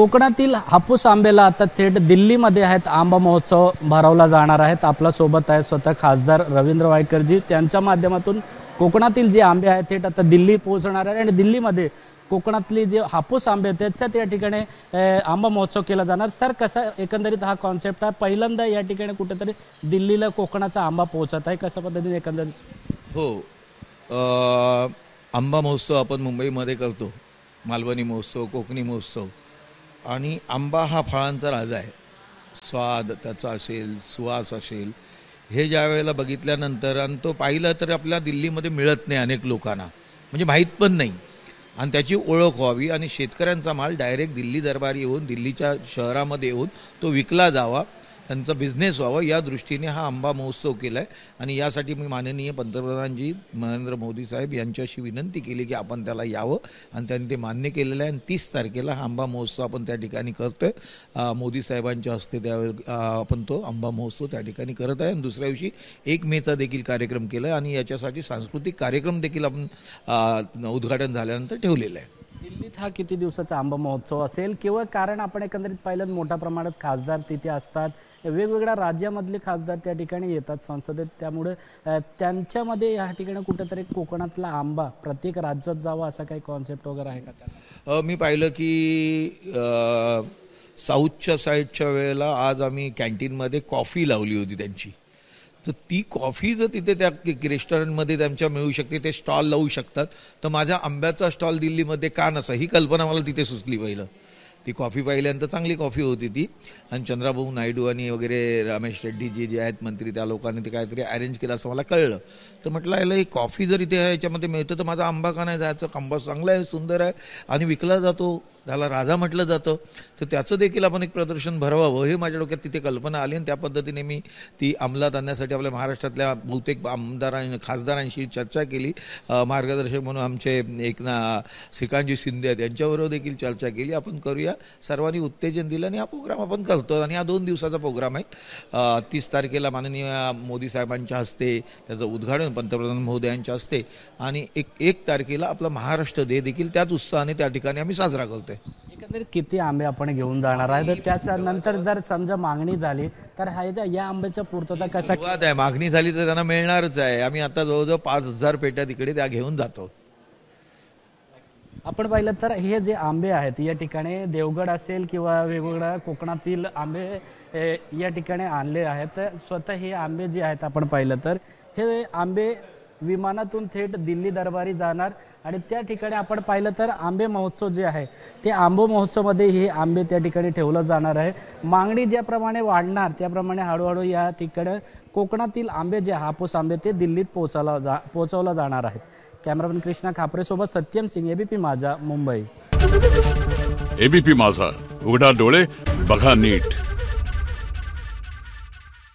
कोकणातील हापूस आंब्याला आता थेट दिल्लीमध्ये आहेत आंबा महोत्सव भरवला जाणार आहेत। आपल्या सोबत आहे स्वतः खासदार रवींद्र वायकरजी। त्यांच्या माध्यमातून कोकणातील जे आंबे आहेत थेट आता दिल्ली पोहोचणार आहे आणि दिल्लीमध्ये कोकणातली जे हापूस आंबे आहेत त्याच्यात या ठिकाणी आंबा महोत्सव केला जाणार। सर कसा एकंदरीत हा कॉन्सेप्ट आहे, पहिल्यांदा या ठिकाणी कुठेतरी दिल्लीला कोकणाचा आंबा पोहोचत आहे, कशा पद्धतीने एकंदरीत? हो, आंबा महोत्सव आपण मुंबईमध्ये करतो, मालवणी महोत्सव, कोकणी महोत्सव। आणि आंबा हा फळांचा राजा आहे। स्वाद त्याचा असेल, सुवास असेल, हे ज्या वेळेला बघितल्यानंतर आणि तो पाहिलं तर आपल्या दिल्लीमध्ये मिळत नाही, अनेक लोकांना म्हणजे माहीत पण नाही आणि त्याची ओळख व्हावी आणि शेतकऱ्यांचा माल डायरेक्ट दिल्ली दरबारी येऊन दिल्लीच्या शहरामध्ये येऊन तो विकला जावा, त्यांचा बिझनेस व्हावा, या दृष्टीने हा आंबा महोत्सव केला आहे। आणि यासाठी मी माननीय पंतप्रधानजी नरेंद्र मोदी साहेब यांच्याशी विनंती केली की आपण त्याला यावं आणि त्यांनी ते मान्य केलेलं आहे। आणि 30 तारखेला हा आंबा महोत्सव आपण त्या ठिकाणी करतोय, मोदी साहेबांच्या हस्ते त्यावेळी आपण तो आंबा महोत्सव त्या ठिकाणी करत आहे। आणि दुसऱ्या दिवशी 1 मेचा देखील कार्यक्रम केला आहे आणि याच्यासाठी सांस्कृतिक कार्यक्रम देखील आपण उद्घाटन झाल्यानंतर ठेवलेलं आहे। दिल्लीत हा किती दिवसाचा आंबा महोत्सव असेल किंवा कारण आपण एकंदरीत पाहिलं मोठ्या प्रमाणात खासदार तिथे असतात, वेगवेगळ्या राज्यामधले खासदार त्या ठिकाणी येतात संसदेत, त्यामुळे त्यांच्यामध्ये या ठिकाणी कुठेतरी कोकणातला आंबा प्रत्येक राज्यात जावा असा काही कॉन्सेप्ट वगैरे आहे का? मी पाहिलं की साऊथच्या साईडच्या वेळेला आज आम्ही कॅन्टीनमध्ये कॉफी लावली होती त्यांची, तर ती कॉफी जर तिथे त्या रेस्टॉरंटमध्ये त्यांच्या मिळू शकते, ते स्टॉल लावू शकतात, तर माझ्या आंब्याचा स्टॉल दिल्लीमध्ये का नसा, ही कल्पना मला तिथे सुचली। पहिलं ती कॉफी पाहिल्यानंतर चांगली कॉफी होती ती, आणि चंद्राबाबू नायडू आणि वगैरे रमेश रेड्डीजी जे आहेत मंत्री, त्या लोकांनी ते काहीतरी अरेंज केलं असं मला कळलं। तर म्हटलं याला ही कॉफी जर इथे याच्यामध्ये मिळतं तर माझा आंबा का नाही जायचं? आंबा चांगला आहे, सुंदर आहे आणि विकला जातो, त्याला राजा म्हटलं जातं, तर त्याचं देखील आपण एक प्रदर्शन भरवावं, हे माझ्या डोक्यात तिथे कल्पना आली। आणि त्या पद्धतीने मी ती अंमलात आणण्यासाठी आपल्या महाराष्ट्रातल्या बहुतेक आमदारांनी खासदारांशी चर्चा केली। मार्गदर्शक म्हणून आमचे श्रीकांतजी शिंदे आहेत, त्यांच्याबरोबर देखील चर्चा केली, आपण करूया, सर्वांनी उत्तेजन दिलं आणि हा प्रोग्राम आपण करतो। आणि हा 2 दिवसाचा प्रोग्राम आहे। 30 तारखेला माननीय मोदी साहेबांच्या हस्ते त्याचं उद्घाटन पंतप्रधान महोदयांच्या हस्ते, आणि 1 तारखेला आपला महाराष्ट्र डे देखील त्याच उत्साहाने त्या ठिकाणी आम्ही साजरा करतोय। एकंदरीत किती आंबे आपण घेऊन जाणार आहे, तर त्याच्यानंतर जर समजा मागणी झाली तर या आंब्याच्या पूर्तता कसा? सुरुवात आहे, मागणी झाली तर त्यांना मिळणारच आहे। आम्ही आता जवळजवळ 5000 पेट्या तिकडे त्या घेऊन जातो। आपण पाहिलं तर हे जे आंबे आहेत या ठिकाणी देवगड असेल किंवा वेगवेगळ्या कोकणातील आंबे या ठिकाणी आणले आहेत। स्वतः हे आंबे जे आहेत आपण पाहिलं तर हे आंबे विमानातून थेट दिल्ली दरबारी जाणार आणि त्या ठिकाणी आपण पाहिलं तर आंबे महोत्सव जे आहे ते आंबे महोत्सवमध्ये हे आंबे त्या ठिकाणी ठेवलं जाणार आहे। मागणी ज्याप्रमाणे वाढणार त्याप्रमाणे हळूहळू या ठिकाणी कोकणातील आंबे जे हापूस आंबे ते दिल्लीत पोहोचवला जाणार आहेत। कॅमेरामॅन कृष्णा खापरे सोबत सत्यम सिंग, एबीपी माझा, मुंबई। एबीपी माझा, उघडा डोळे बघा नीट।